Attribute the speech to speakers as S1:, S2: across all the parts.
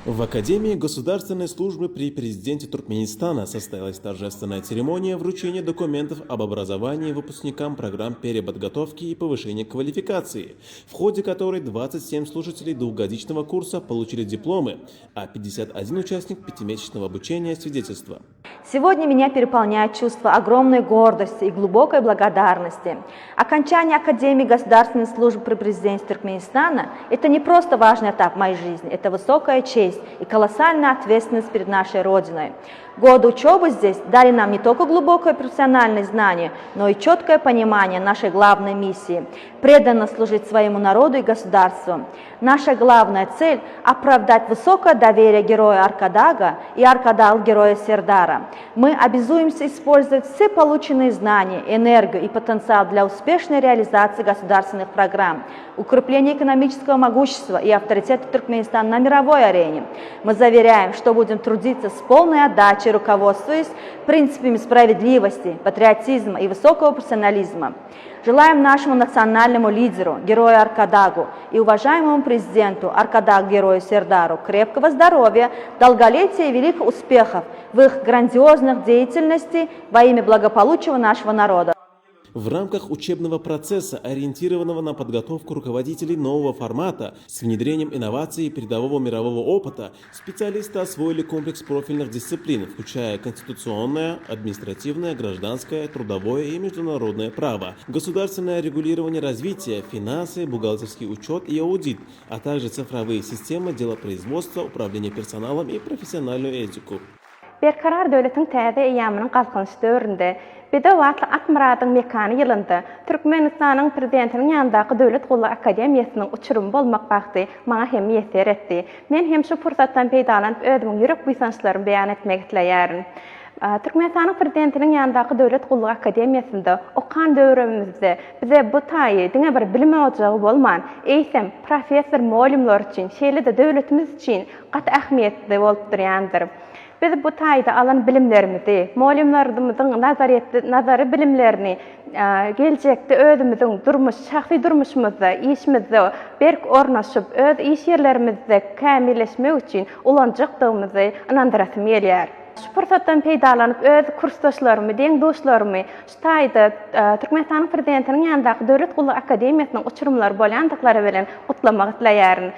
S1: В Академии государственной службы при президенте Туркменистана состоялась торжественная церемония вручения документов об образовании выпускникам программ переподготовки и повышения квалификации, в ходе которой 27 слушателей двухгодичного курса получили дипломы, а 51 участник пятимесячного обучения свидетельства.
S2: Сегодня меня переполняет чувство огромной гордости и глубокой благодарности. Окончание Академии государственной службы при президенте Туркменистана – это не просто важный этап моей жизни, это высокая честь и колоссальная ответственность перед нашей Родиной. Годы учебы здесь дали нам не только глубокое профессиональное знание, но и четкое понимание нашей главной миссии – преданно служить своему народу и государству. Наша главная цель – оправдать высокое доверие героя Аркадага и Аркадаг героя Сердара. Мы обязуемся использовать все полученные знания, энергию и потенциал для успешной реализации государственных программ, укрепления экономического могущества и авторитета Туркменистана на мировой арене. Мы заверяем, что будем трудиться с полной отдачей, руководствуясь принципами справедливости, патриотизма и высокого профессионализма. Желаем нашему национальному лидеру, герою Аркадагу и уважаемому президенту Аркадаг герою Сердару крепкого здоровья, долголетия и великих успехов в их грандиозных деятельности во имя благополучия нашего народа.
S1: В рамках учебного процесса, ориентированного на подготовку руководителей нового формата с внедрением инноваций и передового мирового опыта, специалисты освоили комплекс профильных дисциплин, включая конституционное, административное, гражданское, трудовое и международное право, государственное регулирование развития, финансы, бухгалтерский учет и аудит, а также цифровые системы делопроизводства, управления персоналом и профессиональную этику.
S3: Berkarar döwletiň täze eýamynyň gazgynçy döwründe Bedawatly Akmaradyň mekany ýylynda Türkmenistanyň prezidentiniň ýanyndaky Döwlet Gully Akademiýasynyň uçurumy bolmak bagty maňa hem ýeter etdi. Men hem şu pursatdan peýdalanyp özümiň ýürek buýsançlarymy beýan etmek dileýärin. Türkmenistanyň prezidentiniň ýanyndaky Döwlet Gully Akademiýasynda okan döwrümizde bize bu taýy diňe bir bilim ojagy bolman, eýsem professor molimler üçin, şeýle de döwletimiz üçin gat ähmiýetli bolup durýandyr. Biz bu taýda alan bilimlerimizi, molimlerimizin nazary bilimlerini geljekde özümiziň şahsy durmuşymyzda, işimizde berk ornaşyp, öz iş ýerlerimizde kämilleşmek üçin ulanjakdygymyzy inandyrasym gelýär. Şu pursatdan peýdalanyp öz kursdaşlarymy, deň doşlarymy şu taýda Türkmenistanyň prezidentiniň ýanyndaky Döwlet Gully Akademiýasynyň uçurumlary bolýandyklary bilen gutlamak dileýärin.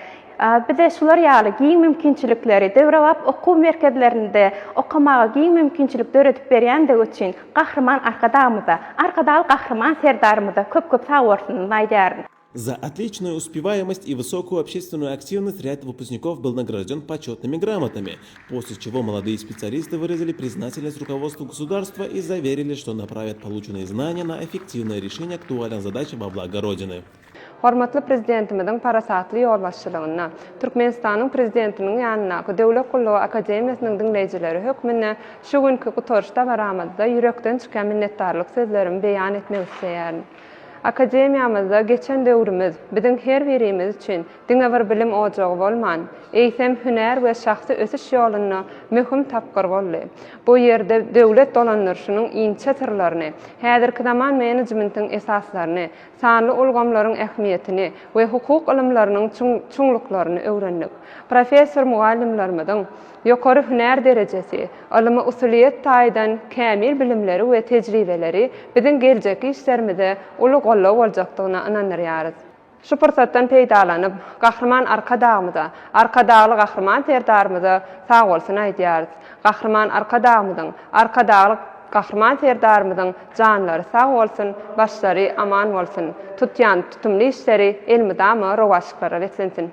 S3: Bize şular ýaly giň mümkinçilikleri, döwrewap okuw merkezlerinde okamaga giň mümkinçilik döretip berýändig üçin Gahrman Arkadagymyza, Arkadag Gahrman Serdarymyza köp-köp sag bolsun diýärin.
S1: За отличную успеваемость и высокую общественную активность ряд выпускников был награжден почетными грамотами, после чего молодые специалисты выразили признательность руководству государства и заверили, что направят полученные знания на эффективное решение актуальных задач во благо Родины.
S4: Hormatly prezidentimizin parasatly ýolbaşçylygyna, Türkmenistanyň prezidentiniň ýanyna Döwlet Gully Akademiýasynyň dinleýijileri hökmüne şu günkü guturşda baramyzda ýürekden çykan minnetdarlyk sözlerimi beýan etmek isleýärin. Akademiyamyzda geçen döwrümüz biziň her birimiz üçin diňe bir bilim ojagy bolman, eýsem hüner we şahsy ösüş ýolyny möhüm tapgyr boldy. Bu ýerde döwlet dolandyryşynyň inçe türlerini, häzirki zaman menejmentiň esaslaryny, sanly ulgamlaryň ähmiýetini we hukuk ilimläriniň çuňlyklaryny öwrendik. Professor mugallimlerimiň ýokary hüner derejesi, alymy usuliýet taýdan kämil bilimleri we tejribeleri biziň geljeki işlerimize uly gollaw boljakdygyna inanýarys. Şu pursatdan peýdalanyp Gahrman Arkadagymyza, Arkadagly Gahrman Serdarymyza sag bolsun aýdýarys. Gahrman Arkadagymyzyň, Arkadagly Gahrman Serdarymyzyň janlary sag bolsun, başlary aman bolsun. Tutýan tutumly işleri elmydama rowaşyklara weklensin.